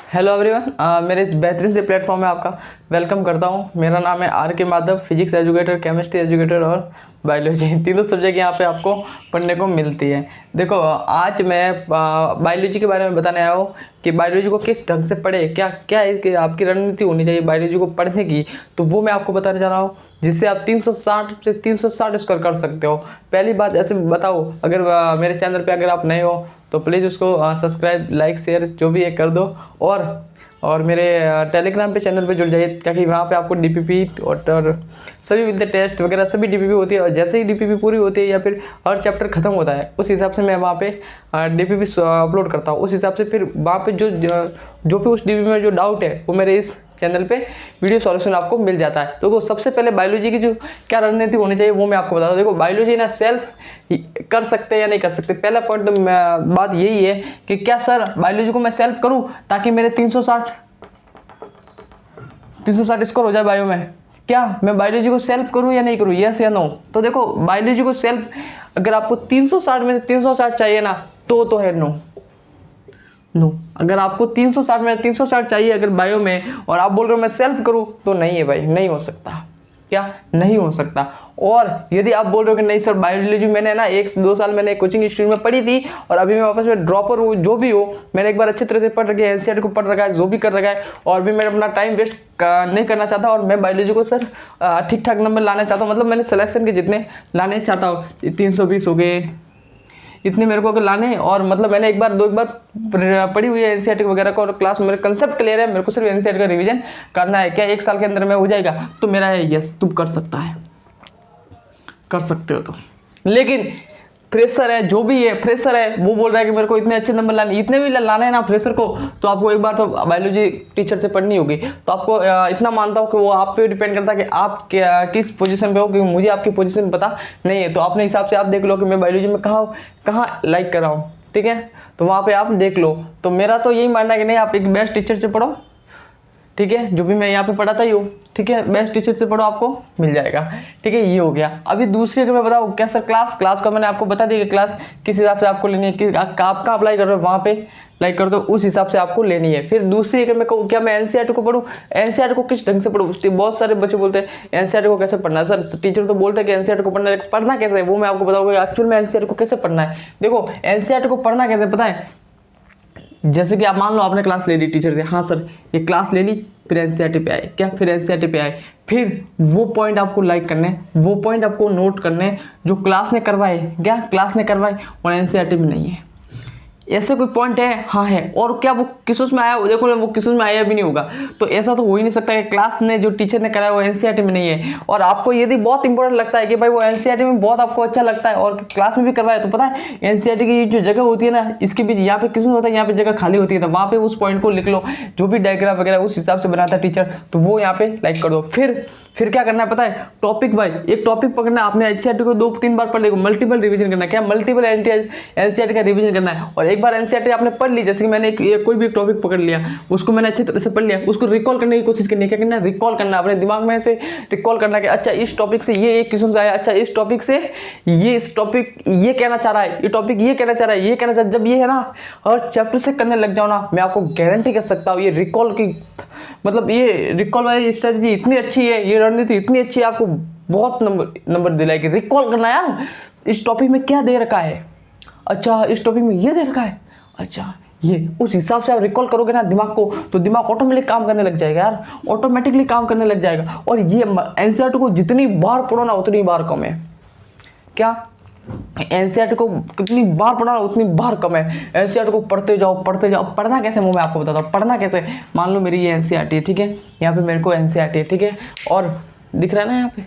Hello everyone, मेरे इस बेहतरीन से प्लेटफॉर्म में आपका वेलकम करता हूँ। मेरा नाम है आर के Madhav, physics educator, chemistry educator और बायोलॉजी, तीनों सब्जेक्ट यहाँ पे आपको पढ़ने को मिलती है। देखो, आज मैं बायोलॉजी के बारे में बताने आया हूँ कि बायोलॉजी को किस ढंग से पढ़े, क्या क्या है कि आपकी रणनीति होनी चाहिए बायोलॉजी को पढ़ने की, तो वो मैं आपको बताने जा रहा हूँ, जिससे आप 360 से 360 स्कोर कर सकते हो। पहली बात ऐसे बताओ, अगर मेरे चैनल पे अगर आप नए हो तो प्लीज़ उसको सब्सक्राइब, लाइक, शेयर जो भी है कर दो। और मेरे टेलीग्राम पे चैनल पे जुड़ जाइए, ताकि वहाँ पे आपको डीपीपी और सभी विद टेस्ट वगैरह सभी डीपीपी होती है। और जैसे ही डीपीपी पूरी होती है या फिर हर चैप्टर खत्म होता है, उस हिसाब से मैं वहाँ पे डीपीपी अपलोड करता हूँ। उस हिसाब से फिर वहाँ पे जो भी उस डीपीपी में जो डाउट है वो मेरे इस चैनल पे वीडियो सॉल्यूशन आपको मिल जाता है। तो सबसे पहले बायोलॉजी की जो क्या रणनीति होनी चाहिए वो मैं आपको बताता हूँ। देखो, बायोलॉजी ना सेल्फ कर सकते हैं या नहीं कर सकते। पहला पॉइंट तो बात यही है कि क्या सर बायोलॉजी को मैं सेल्फ करूँ ताकि मेरे 360 स्कोर हो जाए बायो में। क्या मैं बायोलॉजी को सेल्फ करूँ या नहीं करूँ, यस या नो? तो देखो, बायोलॉजी को सेल्फ अगर आपको 360 में से 360 चाहिए ना, तो है नो। अगर आपको 360 में 360 चाहिए अगर बायो में, और आप बोल रहे हो मैं सेल्फ करूं, तो नहीं है भाई, नहीं हो सकता। क्या नहीं हो सकता? और यदि आप बोल रहे हो कि नहीं सर बायोलॉजी मैंने ना 1-2 साल मैंने कोचिंग इंस्टीट्यूट में पढ़ी थी और अभी मैं वापस में ड्रॉपर हूँ, जो भी हो, मैंने एक बार अच्छे तरह से पढ़ रखा है, एनसीईआरटी को पढ़ रखा है, जो भी कर रखा है, और भी मैं अपना टाइम वेस्ट नहीं करना चाहता, और मैं बायोलॉजी को सर ठीक ठाक नंबर लाना चाहता हूँ, मतलब मैंने सिलेक्शन के जितने लाने चाहता हूँ, 320 हो गए, इतने मेरे को अगर लाने हैं, और मतलब मैंने एक बार पढ़ी हुई है एनसीईआरटी वगैरह को, और क्लास मेरे कंसेप्ट क्लियर है, मेरे को सिर्फ एनसीईआरटी का रिवीजन करना है। क्या 1 साल के अंदर में हो जाएगा? तो मेरा है यस, तुम कर सकता है, कर सकते हो। तो लेकिन फ्रेशर है, जो भी है फ्रेशर है, वो बोल रहा है कि मेरे को इतने अच्छे नंबर लाने, इतने भी लाने हैं ना फ्रेशर को, तो आपको एक बार तो बायोलॉजी टीचर से पढ़नी होगी। तो आपको इतना मानता हूँ कि वो आप पे डिपेंड करता है कि आप किस पोजीशन पे हो, क्योंकि मुझे आपकी पोजीशन पता नहीं है। तो अपने हिसाब से आप देख लो कि मैं बायोलॉजी में कहाँ लाइक कर रहा हूँ, ठीक है? तो वहाँ पर आप देख लो। तो मेरा तो यही मानना है कि नहीं, आप एक बेस्ट टीचर से पढ़ो, ठीक है? जो भी मैं यहाँ पे पढ़ाता ही हूँ, ठीक है? बेस्ट टीचर से पढ़ो, आपको मिल जाएगा, ठीक है? ये हो गया। अभी दूसरी अगर मैं बताऊँ, क्या सर क्लास का मैंने आपको बता दिया कि क्लास किस हिसाब से आपको लेनी है, कि आप कहाँ अप्लाई कर रहे हो, वहाँ पे लाइक कर दो, उस हिसाब से आपको लेनी है। फिर दूसरी अगर मैं कहूँ, क्या मैं एनसीईआरटी को पढ़ूँ, एनसीईआरटी को किस ढंग से पढ़ूँ? बहुत सारे बच्चे बोलते हैं एनसीईआरटी को कैसे पढ़ना है सर, टीचर तो बोलते हैं कि एनसीईआरटी को पढ़ना कैसे है, वो मैं आपको बताऊँगा एक्चुअल में एनसीईआरटी को कैसे पढ़ना है। देखो, एनसीईआरटी को पढ़ना कैसे पता है? जैसे कि आप मान लो आपने क्लास ले ली टीचर से, हाँ सर ये क्लास ले ली, फिर एनसीईआरटी पे आए, क्या फिर एनसीईआरटी पे आए, फिर वो पॉइंट आपको लाइक करने, वो पॉइंट आपको नोट करने जो क्लास ने करवाए, क्या क्लास ने करवाए, और एनसीईआरटी में नहीं है। ऐसे कोई पॉइंट है? हाँ है। और क्या वो किस उसमें आया? देखो, वो किस उसमें आया भी नहीं होगा। तो ऐसा तो हो ही नहीं सकता कि क्लास ने जो टीचर ने कराया वो एनसीईआरटी में नहीं है। और आपको यदि बहुत इंपॉर्टेंट लगता है कि भाई वो एनसीईआरटी में बहुत आपको अच्छा लगता है और क्लास में भी करवाया, तो पता है एनसीईआरटी की जो जगह होती है ना, इसके बीच यहाँ पे किस में होता है, यहाँ पे जगह खाली होती है, तो वहाँ पे उस पॉइंट को लिख लो, जो भी डायग्राम वगैरह उस हिसाब से बनाता है टीचर, तो वो यहाँ पे लाइक कर दो। फिर क्या करना है पता है? टॉपिक वाइज एक टॉपिक पकड़ना। आपने एनसीईआरटी को 2-3 बार पढ़, देखो मल्टीपल रिवीजन करना है। क्या मल्टीपल एनसीईआरटी का रिवीजन करना है। और एक बार एनसीईआरटी आपने पढ़ ली, जैसे कि मैंने कोई भी टॉपिक पकड़ लिया, उसको मैंने अच्छी तरह से पढ़ लिया, उसको रिकॉल करने की कोशिश करनी है। क्या करना है? रिकॉल करना, अपने दिमाग में से रिकॉल करना कि अच्छा इस टॉपिक से ये एक क्वेश्चन आया, अच्छा इस टॉपिक से इस टॉपिक ये कहना चाह रहा है, ये टॉपिक ये कहना चाह रहा है, ये कहना चाह रहा है। जब ये है ना हर चैप्टर से करने लग जाओ ना, मैं आपको गारंटी कर सकता हूँ ये रिकॉल की, मतलब ये रिकॉल वाली स्ट्रेटजी इतनी अच्छी है, ये रणनीति इतनी अच्छी है, आपको बहुत नंबर दिलाएगी। रिकॉल करना यार, इस टॉपिक में क्या दे रखा है, अच्छा इस टॉपिक में ये दे रखा है, अच्छा ये, उस हिसाब से आप रिकॉल करोगे ना दिमाग को, तो दिमाग ऑटोमेटिक काम करने लग जाएगा यार, ऑटोमेटिकली काम करने लग जाएगा। और ये एनसीईआरटी को जितनी बार पढ़ो ना उतनी बार कम है। क्या एनसीईआरटी को कितनी बार पढ़ना उतनी बार कम है। एनसीईआरटी को पढ़ते जाओ पढ़ते जाओ। पढ़ना कैसे वो मैं आपको बताता हूँ। पढ़ना कैसे, मान लो मेरी ये एनसीईआरटी है, ठीक है? यहाँ पे मेरे को एनसीईआरटी है, ठीक है? और दिख रहा है ना यहाँ पे,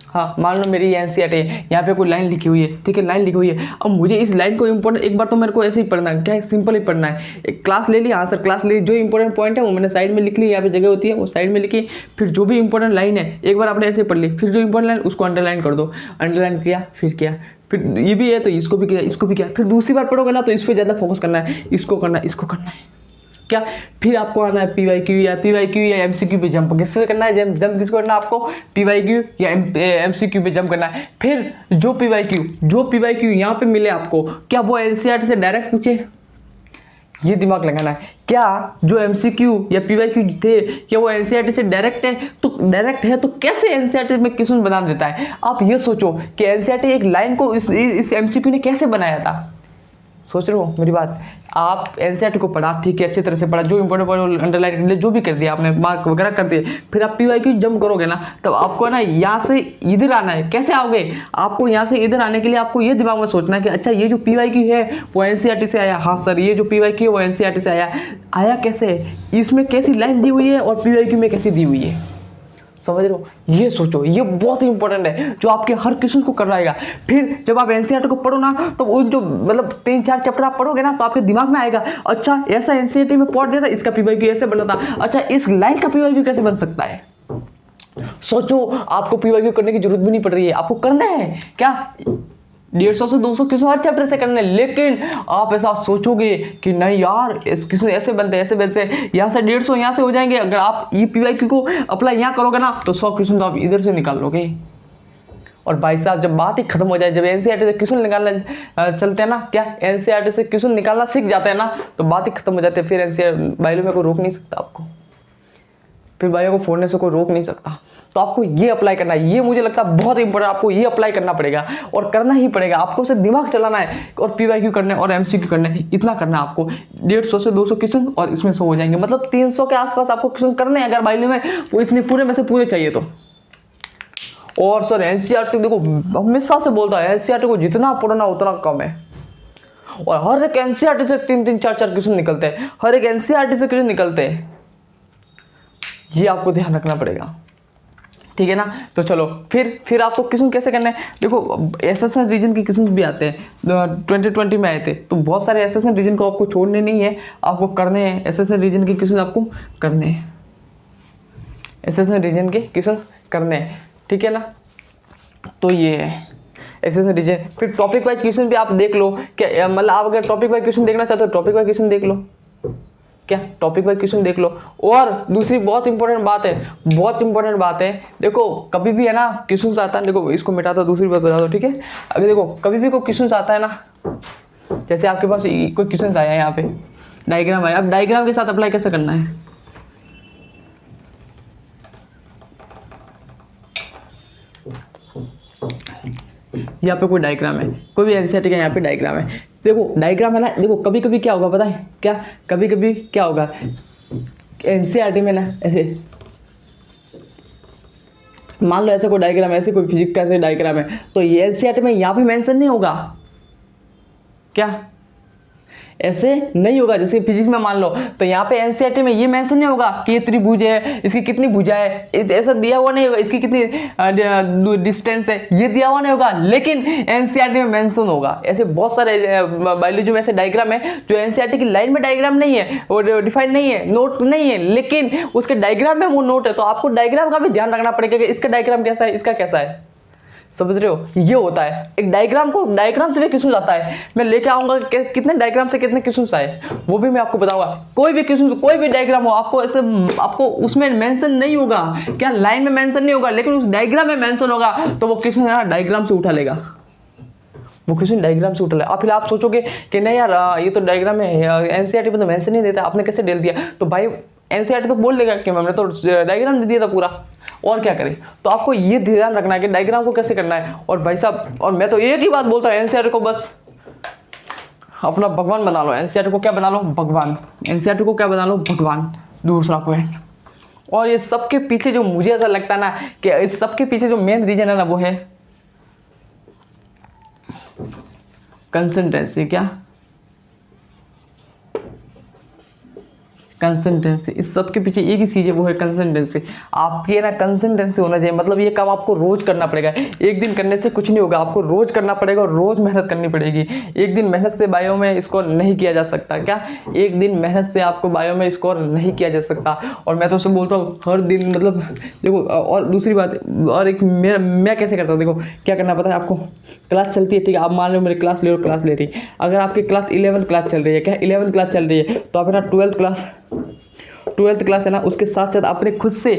हाँ मान लो मेरी एनसीईआरटी है, यहाँ पे कोई लाइन लिखी हुई है, ठीक है? लाइन लिखी हुई है। अब मुझे इस लाइन को इंपॉर्टेंट, एक बार तो मेरे को ऐसे ही पढ़ना है, क्या सिंपल ही पढ़ना है। एक क्लास ले ली, हाँ सर क्लास ले ली, जो इंपॉर्टेंट पॉइंट है वो मैंने साइड में लिख ली, यहाँ पे जगह होती है वो साइड में लिखी। फिर जो भी इंपॉर्टेंट लाइन है एक बार आपने ऐसे पढ़ ली, फिर जो इंपॉर्टेंट लाइन उसको अंडरलाइन कर दो, अंडरलाइन किया, फिर ये भी है तो इसको भी किया, इसको भी किया। फिर दूसरी बार पढ़ोगे ना तो इस पर ज़्यादा फोकस करना है, इसको करना है, इसको करना है। क्या फिर आपको आना है पीवाईक्यू या एमसीक्यू पे जंप किससे करना है, जंप किसको करना है आपको, पीवाईक्यू या एमसीक्यू पे जंप करना है। फिर जो पीवाईक्यू यहाँ पे मिले आपको, क्या वो एनसीईआरटी से डायरेक्ट पूछे, ये दिमाग लगाना है। क्या जो MCQ या PYQ थे क्या वो NCERT से डायरेक्ट है? तो डायरेक्ट है तो कैसे NCERT में क्वेश्चन बना देता है? आप ये सोचो कि NCERT एक लाइन को इस MCQ ने कैसे बनाया था। सोच रहे हो मेरी बात? आप NCERT को पढ़ा, ठीक है, अच्छी तरह से पढ़ा, जो इंपॉर्टेंट पॉइंट अंडरलाइन कर दिया, जो भी कर दिया आपने, मार्क वगैरह कर दिए, फिर आप PYQ जंप करोगे ना, तब आपको ना यहाँ से इधर आना है। कैसे आओगे? आपको यहाँ से इधर आने के लिए आपको ये दिमाग में सोचना है कि अच्छा ये जो PYQ है वो NCERT से आया। हाँ सर, ये जो PYQ है वो NCERT से आया कैसे? इसमें कैसी लाइन दी हुई है और PYQ में कैसी दी हुई है, समझ रहे हो? ये सोचो, ये बहुत ही इंपॉर्टेंट है जो आपके हर क्वेश्चन को कर रहेगा। फिर जब आप NCERT को पढ़ो ना, तो उन जो मतलब 3-4 चैप्टर आप पढ़ोगे ना, तो आपके दिमाग में आएगा अच्छा ऐसा NCERT में पढ़ दिया था, इसका PYQ ऐसे बना था, अच्छा इस लाइन का PYQ कैसे बन सकता है। सोचो, आपको PYQ करने की जरूरत भी नहीं पड़ रही है, आपको करना है क्या 150 से 200 किसी हर चैप्टर से करने। लेकिन आप ऐसा सोचोगे कि नहीं यार इस किसी ऐसे बनते ऐसे वैसे, यहाँ से 150 यहाँ से हो जाएंगे। अगर आप ये PYQ को अप्लाई यहाँ करोगे ना, तो 100 क्वेश्चन तो आप इधर से निकाल लोगे। और भाई साहब, जब बात ही खत्म हो जाए, जब NCERT से क्वेश्चन निकालना चलते हैं ना, क्या NCERT से क्वेश्चन निकालना सीख जाते हैं ना, तो बात ही खत्म हो जाती है। फिर NCERT बाइलो में कोई रोक नहीं सकता आपको, फिर बाइयो को फोड़ने से कोई रोक नहीं सकता। तो आपको ये अप्लाई करना है, ये मुझे लगता है बहुत इंपॉर्टेंट। आपको ये अप्लाई करना पड़ेगा और करना ही पड़ेगा। आपको उसे दिमाग चलाना है और PYQ करने और MCQ करने, इतना करना है आपको। 150 से 200 क्वेश्चन और इसमें 100 हो जाएंगे, मतलब 300 के आसपास आपको क्वेश्चन करने हैं अगर बाइलो में वो इतने पूरे में से पूरे चाहिए तो। और सर NCERT देखो, हमेशा से बोलता है NCERT को जितना पढ़ना उतना कम है। और हर एक NCERT से 3-3, 4-4 क्वेश्चन निकलते हैं, हर एक NCERT से क्वेश्चन निकलते हैं। ये आपको ध्यान रखना पड़ेगा, ठीक है ना। तो चलो फिर आपको क्वेश्चन कैसे करना है। देखो SSN रीजन के क्वेश्चन भी आते हैं, 2020 में आए थे। तो बहुत सारे SSN रीजन को आपको छोड़ने नहीं है, आपको करने हैं। SSN रीजन के क्वेश्चन आपको करने हैं, SSN रीजन के क्वेश्चन करने हैं, ठीक है ना। तो ये है SSN रीजन। फिर टॉपिक वाइज क्वेश्चन भी आप देख लो, क्या मतलब आप अगर टॉपिक वाइज क्वेश्चन देखना चाहते हो टॉपिक वाइज क्वेश्चन देख लो, क्या टॉपिक वाइज क्वेश्चन देख लो। और दूसरी बहुत इंपॉर्टेंट बात है, बहुत इंपॉर्टेंट बात है, देखो कभी भी है ना क्वेश्चन आता है, देखो इसको मिटा दो, दूसरी बात बता दो, ठीक है। अगर देखो कभी भी कोई क्वेश्चन आता है ना, जैसे आपके पास कोई क्वेश्चन आया है, यहाँ पे डायग्राम आया, अब डायग्राम के साथ अप्लाई कैसे करना है। यहाँ पे कोई डायग्राम है, कोई भी NCERT का यहाँ पे डायग्राम है। देखो डायग्राम है ना, देखो कभी कभी क्या होगा पता है क्या, कभी कभी क्या होगा NCERT में ना, ऐसे मान लो ऐसे कोई डायग्राम है, ऐसे कोई फिजिक्स का ऐसे डायग्राम है, तो ये NCERT में यहाँ पे मेंशन नहीं होगा, क्या ऐसे नहीं होगा। जैसे फिजिक्स में मान लो, तो यहाँ पे NCERT में ये मेंशन नहीं होगा कि ये त्रिभुज है, इसकी कितनी भुजा है, ऐसा दिया हुआ नहीं होगा, इसकी कितनी डिस्टेंस है, ये दिया हुआ नहीं होगा। लेकिन NCERT में मेंशन होगा। ऐसे बहुत सारे बायोलॉजी में ऐसे डायग्राम है जो NCERT की लाइन में डायग्राम नहीं है, वो डिफाइंड नहीं है, नोट नहीं है, लेकिन उसके डायग्राम में वो नोट है। तो आपको डायग्राम का भी ध्यान रखना पड़ेगा कि इसका डायग्राम कैसा है, इसका कैसा है, समझ रहे हो। ये होता है एक डायग्राम से भी क्वेश्चन आता है। मैं लेके आऊंगा कितने डायग्राम से कितने क्वेश्चन आए, वो भी मैं आपको बताऊंगा। कोई भी क्वेश्चन, कोई भी डायग्राम हो, आपको ऐसे आपको उसमें मेंशन नहीं होगा, क्या लाइन में मेंशन नहीं होगा, लेकिन उस डायग्राम में मेंशन होगा, तो वो क्वेश्चन है डायग्राम से उठा लेगा, वो क्वेश्चन डायग्राम से उठा लेगा। फिर आप सोचोगे कि नहीं यार ये तो डायग्राम है, NCERT में तो मेंशन नहीं देता, आपने कैसे डेल दिया। तो भाई NCERT तो बोल देगा कि मैंने तो डायग्राम दे दिया था पूरा, और क्या करें। तो आपको ये ध्यान रखना है कि डायग्राम को कैसे करना है। और भाई साहब, और मैं तो एक ही बात बोलता हूँ, NCERT को बस अपना भगवान बना लो। NCERT को क्या बना लो, भगवान। NCERT को क्या बना लो, भगवान। दूसरा पॉइंट, और ये सबके पीछे जो मुझे ऐसा लगता है ना कि इस सबके पीछे जो मेन रीजन है ना, वो है कंसिस्टेंसी। क्या कंसिस्टेंसी, इस सब के पीछे एक ही चीज़ है, वो है कंसिस्टेंसी। आपकी है ना कंसिस्टेंसी होना चाहिए, मतलब ये काम आपको रोज करना पड़ेगा। एक दिन करने से कुछ नहीं होगा, आपको रोज करना पड़ेगा और रोज मेहनत करनी पड़ेगी। एक दिन मेहनत से बायो में स्कोर नहीं किया जा सकता। क्या एक दिन मेहनत से आपको बायो में स्कोर नहीं किया जा सकता। और मैं तो उससे बोलता हूँ हर दिन, मतलब देखो। और दूसरी बात, और एक मैं कैसे करता हूँ, देखो क्या करना पता है आपको। क्लास चलती है, ठीक है, आप मान लो मेरी क्लास ले लो, क्लास ले रही। ट्वेल्थ क्लास है ना, उसके साथ साथ अपने खुद से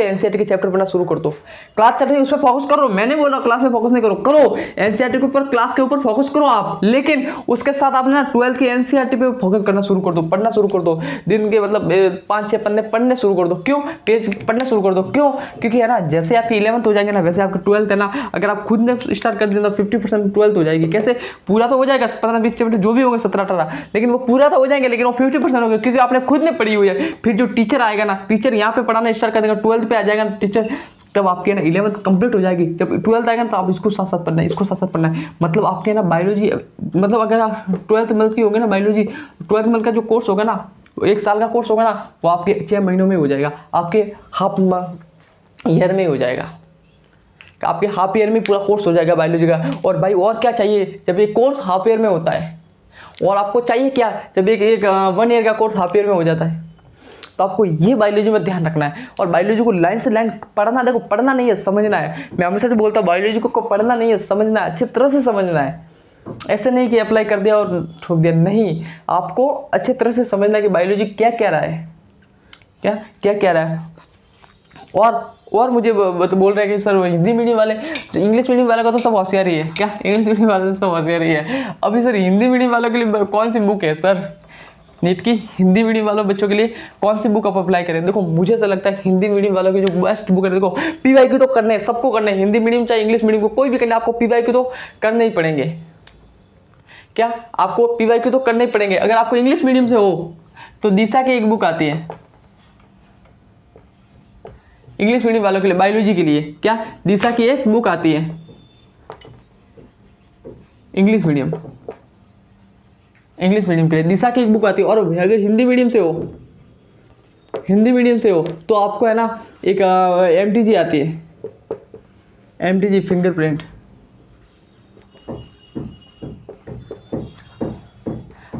एनसीईआरटी के चैप्टर पढ़ना शुरू कर दो। क्लास चल रही है उस पर फोकस करो, मैंने बोला क्लास में फोकस नहीं करो, एनसीईआरटी के ऊपर, क्लास के ऊपर फोकस करो आप, लेकिन उसके साथ आपने ना ट्वेल्थ की एनसीईआरटी पे फोकस करना शुरू कर दो, पढ़ना शुरू कर दो। दिन के मतलब 5-6 पन्ने पढ़ने शुरू कर दो। क्यों? पेज पढ़ना शुरू कर दो। क्यों? क्योंकि है ना, जैसे आपकी 11th हो जाएंगे ना, वैसे आपकी 12th है ना, अगर आप खुद ने स्टार्ट कर दें तो 50% 12th हो जाएगी। कैसे? पूरा तो हो जाएगा 15-20 चैप्टर जो भी होंगे 17-18, लेकिन वो पूरा तो हो जाएंगे, लेकिन वो 50% हो गए, क्योंकि आपने खुद ने पढ़ी हुई है। फिर जो टीचर आएगा ना, टीचर यहाँ पे पढ़ाना स्टार्ट कर देगा, 12th पे आ जाएगा टीचर, तब आपकी ना 11th कंप्लीट हो जाएगी। जब 12th आएगा ना, तो आप इसको साथ साथ पढ़ना है, इसको साथ साथ पढ़ना है। मतलब आपके ना बायोलॉजी, मतलब अगर आप 12th मंथ की होगी ना बायोलॉजी, 12th मंथ का जो कोर्स होगा ना, 1 साल का कोर्स होगा ना, वो आपके 6 महीनों में हो जाएगा, आपके हाफ ईयर में हो जाएगा, आपके हाफ ईयर में पूरा कोर्स हो जाएगा बायोलॉजी का। और भाई और क्या चाहिए जब ये कोर्स हाफ ईयर में होता है, और आपको चाहिए क्या जब एक 1 ईयर का कोर्स हाफ ईयर में हो जाता है। तो आपको ये बायोलॉजी में ध्यान रखना है, और बायोलॉजी को लाइन से लाइन पढ़ना। देखो, पढ़ना नहीं है, समझना है। मैं हमेशा से बोलता हूँ, बायोलॉजी को पढ़ना नहीं है, समझना है, अच्छी तरह से समझना है। ऐसे नहीं कि अप्लाई कर दिया और ठोक दिया, नहीं, आपको अच्छी तरह से समझना है कि बायोलॉजी क्या कह रहा है, क्या कह रहा है। और मुझे बोल रहे हैं कि सर वो हिंदी मीडियम वाले, तो इंग्लिश मीडियम वाले का तो सब होशियार ही है। क्या? इंग्लिश मीडियम वाले तो सब होशियार ही है। अभी सर हिंदी मीडियम वालों के लिए कौन सी बुक है सर? नीट की हिंदी मीडियम वालों बच्चों के लिए कौन सी बुक आप अप्लाई करें? देखो, मुझे ऐसा लगता है हिंदी मीडियम वालों की जो बेस्ट बुक है, देखो पीवाईक्यू तो करने, सबको करने, हिंदी मीडियम चाहे इंग्लिश मीडियम को, कोई भी करने, आपको पीवाईक्यू तो करने ही पड़ेंगे। क्या? आपको पीवाईक्यू तो करने ही पड़ेंगे। अगर आपको इंग्लिश मीडियम से हो तो दिशा की एक बुक आती है इंग्लिश मीडियम वालों के लिए, बायोलॉजी के लिए। क्या? दिशा की एक बुक आती है इंग्लिश मीडियम के लिए, दिशा की एक बुक आती है। और अगर हिंदी मीडियम से हो तो आपको है ना एक MTG आती है, MTG फिंगरप्रिंट।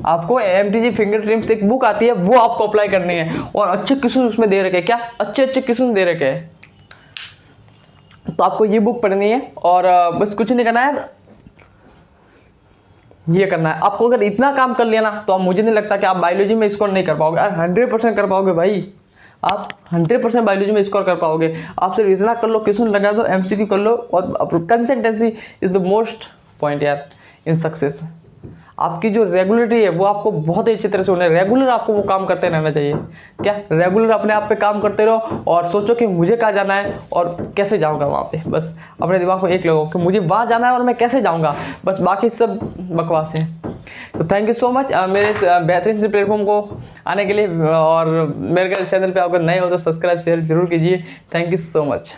आपको MTG फिंगरप्रिंट से एक बुक आती है, वो आपको अप्लाई करनी है। और अच्छे क्वेश्चन उसमें दे रखे हैं। क्या? अच्छे क्वेश्चन दे रखे हैं, तो आपको ये बुक पढ़नी है। और बस कुछ नहीं करना है, ये करना है आपको। अगर इतना काम कर लिया ना, तो आप, मुझे नहीं लगता कि आप बायोलॉजी में स्कोर नहीं कर पाओगे। 100% कर पाओगे भाई, आप 100% बायोलॉजी में स्कोर कर पाओगे। आप सिर्फ इतना कर लो, क्वेश्चन लगा दो, MCQ कर लो, और consistency is the most point यार इन सक्सेस। आपकी जो रेगुलरिटी है वो आपको बहुत ही अच्छी तरह से होना है। रेगुलर आपको वो काम करते रहना चाहिए। क्या? रेगुलर अपने आप पे काम करते रहो, और सोचो कि मुझे कहाँ जाना है और कैसे जाऊँगा वहाँ पे। बस अपने दिमाग में एक लगाओ कि मुझे वहाँ जाना है और मैं कैसे जाऊँगा, बस बाकी सब बकवास है। तो थैंक यू सो मच मेरे बेहतरीन से प्लेटफॉर्म को आने के लिए। और मेरे चैनल पे अगर नए हो तो सब्सक्राइब शेयर जरूर कीजिए। Thank you so much.